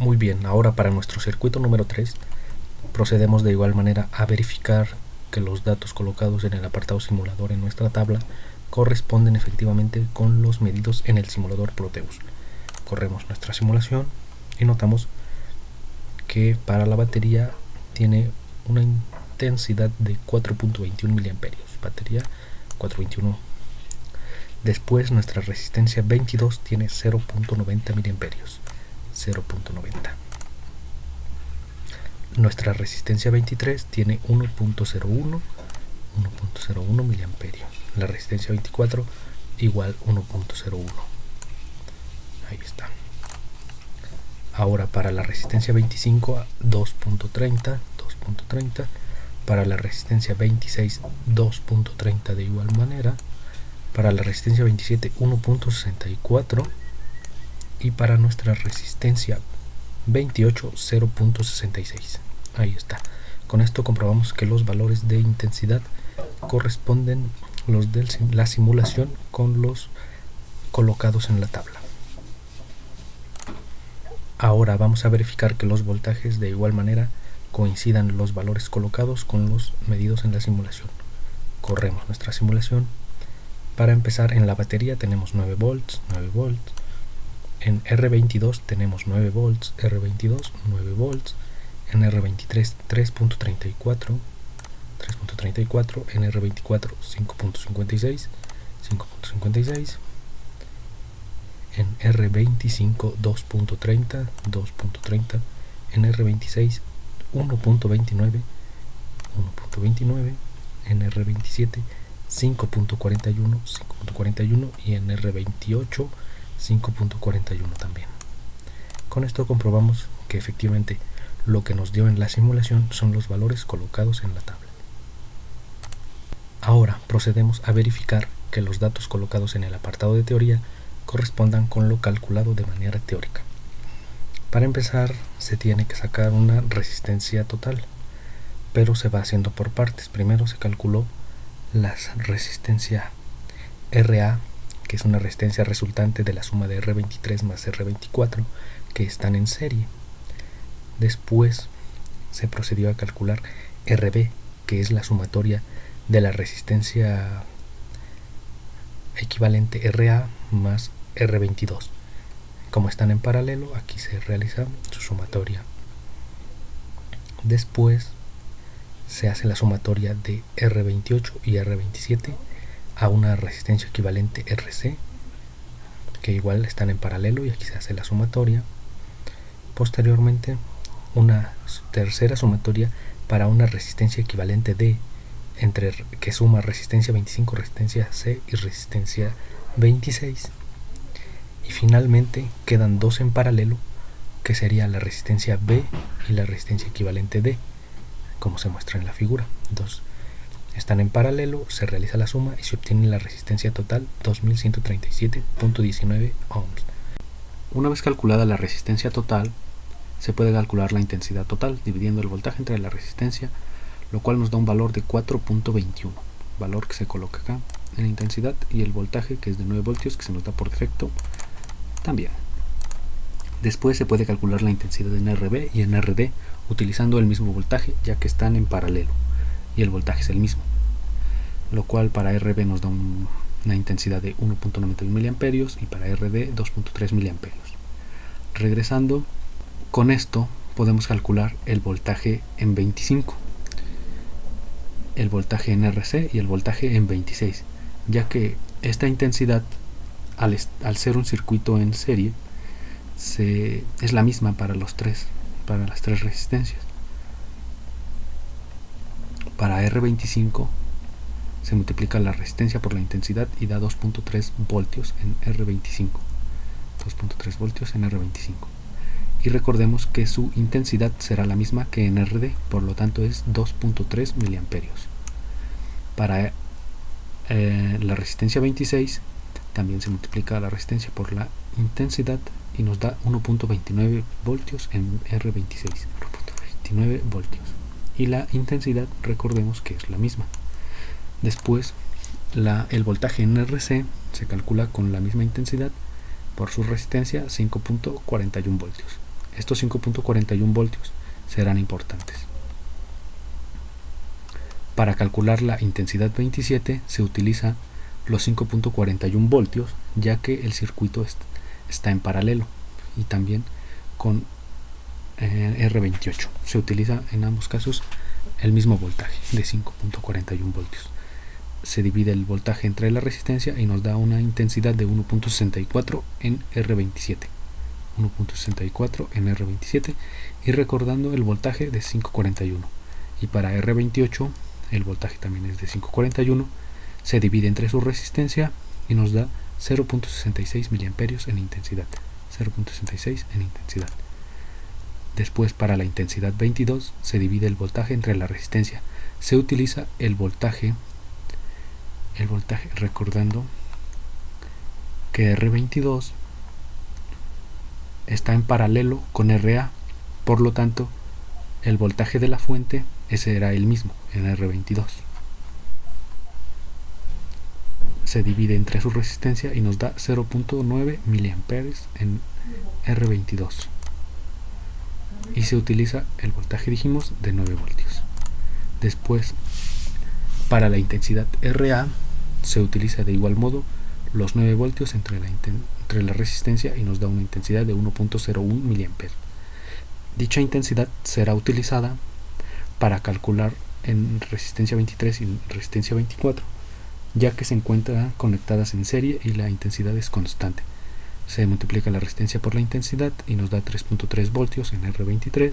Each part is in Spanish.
Muy bien, ahora para nuestro circuito número 3 procedemos de igual manera a verificar que los datos colocados en el apartado simulador en nuestra tabla corresponden efectivamente con los medidos en el simulador Proteus. Corremos nuestra simulación y notamos que para la batería tiene una intensidad de 4.21 mA, batería 421. Después nuestra resistencia 22 tiene 0.90 mA, 0.90. Nuestra resistencia 23 tiene 1.01 mA. La resistencia 24 igual 1.01. Ahí está. Ahora para la resistencia 25 2.30, para la resistencia 26 2.30 de igual manera, para la resistencia 27 1.64 y para nuestra resistencia 28 0.66. Ahí está. Con esto comprobamos que los valores de intensidad corresponden los de la simulación con los colocados en la tabla. Ahora vamos a verificar que los voltajes de igual manera coincidan los valores colocados con los medidos en la simulación. Corremos nuestra simulación. Para empezar, en la batería tenemos 9 volts, en R22 tenemos 9 volts, R22 9 volts, en R23 3.34, en R24 5.56, en R25 2.30, en R26 1.29, en R27 5.41 y en R28 5.41 también. Con esto comprobamos que efectivamente lo que nos dio en la simulación son los valores colocados en la tabla. Ahora procedemos a verificar que los datos colocados en el apartado de teoría correspondan con lo calculado de manera teórica. Para empezar, se tiene que sacar una resistencia total, pero se va haciendo por partes. Primero se calculó la resistencia RA, que es una resistencia resultante de la suma de R23 más R24 que están en serie. Después se procedió a calcular RB, que es la sumatoria de la resistencia equivalente RA más R22. Como están en paralelo, aquí se realiza su sumatoria. Después se hace la sumatoria de R28 y R27 a una resistencia equivalente RC, que igual están en paralelo, y aquí se hace la sumatoria. Posteriormente, una tercera sumatoria para una resistencia equivalente D, que suma resistencia 25, resistencia C y resistencia 26. Y finalmente quedan dos en paralelo, que sería la resistencia B y la resistencia equivalente D, como se muestra en la figura. Dos están en paralelo, se realiza la suma y se obtiene la resistencia total 2137.19 ohms. Una vez calculada la resistencia total, se puede calcular la intensidad total dividiendo el voltaje entre la resistencia, lo cual nos da un valor de 4.21, valor que se coloca acá en la intensidad, y el voltaje, que es de 9 voltios, que se nos da por defecto también. Después se puede calcular la intensidad en RB y en RD utilizando el mismo voltaje, ya que están en paralelo y el voltaje es el mismo, lo cual para RB nos da una intensidad de 1.91 mA y para RD 2.3 mA. Regresando, con esto podemos calcular el voltaje en 25, el voltaje en RC y el voltaje en 26, ya que esta intensidad, al ser un circuito en serie, es la misma para las tres resistencias. Para R25 se multiplica la resistencia por la intensidad y da 2.3 voltios en R25, 2.3 voltios en R25. Y recordemos que su intensidad será la misma que en RD, por lo tanto es 2.3 miliamperios. Para la resistencia 26 también se multiplica la resistencia por la intensidad y nos da 1.29 voltios en R26, 1.29 voltios. Y la intensidad, recordemos que es la misma. Después, el voltaje en RC se calcula con la misma intensidad por su resistencia, 5.41 voltios. estos 5.41 voltios serán importantes. Para calcular la intensidad 27 se utiliza los 5.41 voltios, ya que el circuito está en paralelo, y también con R28 se utiliza en ambos casos el mismo voltaje de 5.41 voltios. Se divide el voltaje entre la resistencia y nos da una intensidad de 1.64 en R27. 1.64 en R27, y recordando el voltaje de 541. Y para R28 el voltaje también es de 541, se divide entre su resistencia y nos da 0.66 miliamperios en intensidad. 0.66 en intensidad. Después, para la intensidad 22 se divide el voltaje entre la resistencia. Se utiliza el voltaje recordando que R22 está en paralelo con RA, por lo tanto el voltaje de la fuente ese era el mismo en R22. Se divide entre su resistencia y nos da 0.9 miliamperes en R22, y se utiliza el voltaje, dijimos, de 9 voltios. Después, para la intensidad RA se utiliza de igual modo los 9 voltios entre la resistencia y nos da una intensidad de 1.01 miliamperes. Dicha intensidad será utilizada para calcular en resistencia 23 y resistencia 24, ya que se encuentran conectadas en serie y la intensidad es constante. Se multiplica la resistencia por la intensidad y nos da 3.3 voltios en R23,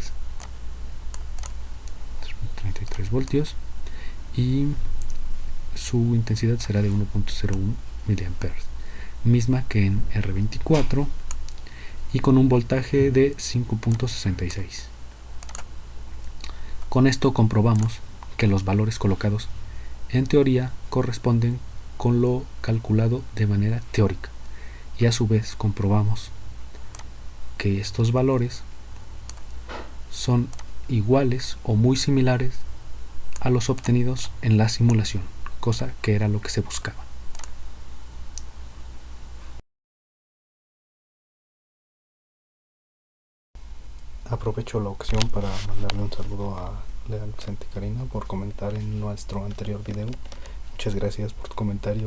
3.33 voltios, y su intensidad será de 1.01 miliamperes, misma que en R24, y con un voltaje de 5.66. Con esto comprobamos que los valores colocados en teoría corresponden con lo calculado de manera teórica, y a su vez comprobamos que estos valores son iguales o muy similares a los obtenidos en la simulación, cosa que era lo que se buscaba. Aprovecho la ocasión para mandarle un saludo a Leal Vicente Karina por comentar en nuestro anterior video. Muchas gracias por tu comentario.